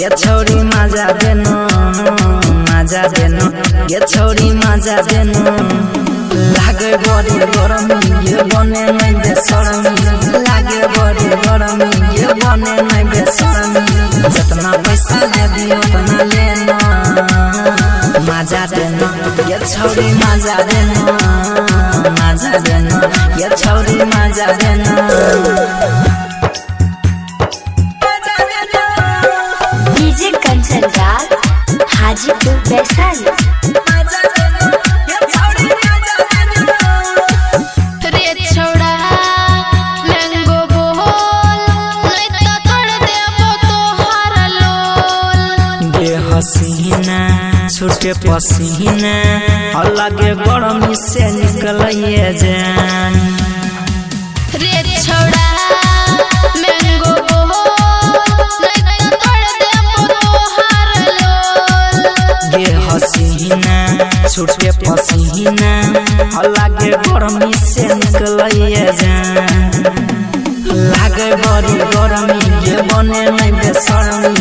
ये छोरी मजा देनो ये छोरी मजा देनो लागे बड़ी गरमी ये बने नहीं बेशरमी लागे बड़ी गरमी ये बने नहीं बेशरमी जितना पैसा दे दियो उतना लेना मजा देना ये छोरी मजा देना ये छोरी मजा देना डीजे कंचन राज हाजीपुर वैशाली। हसीना छूटे पसीना अलगे गरमी से निकलिए जान रे छोड़ा मैंगो ये हसीना छूटे पसीना अलगे गरमी से निकलिए जान लागे बड़ी गरमी ये बने नहीं बेशरमी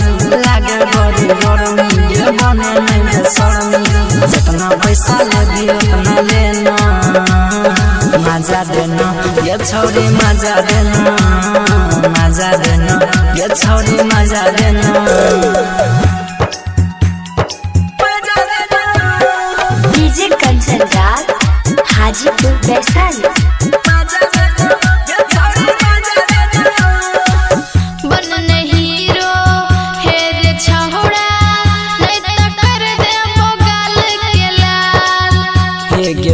लागे बड़ी गरमी ये बने नहीं बेशरमी जितना पैसा ले दियो उतना लेना मजा देना ये छोरी मजा देना ये छोरी मजा देना डीजे कंचन राज हाजीपुर वैशाली।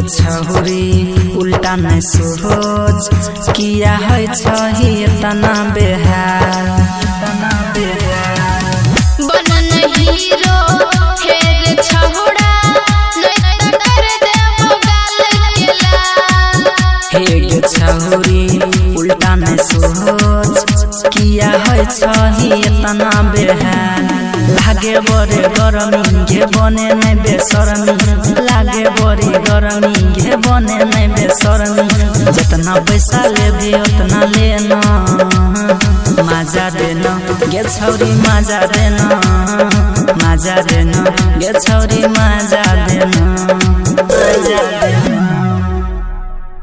छहुरी उल्टा नहीं सोच किया है छही तना बेहाल बन हीरो हेर छहुड़ा नहीं कर दे गाल हे छहुरी उल्टा नहीं सोच किया है छही तना बेहाल लागे बड़े गरमी ये बने नहीं बेशरमी लागे बड़ी गरमी ये बने नहीं बेशरमी जितना पैसा ले भी उतना लेना मजा देना ये छोरी मजा देना ये छोरी मजा देना।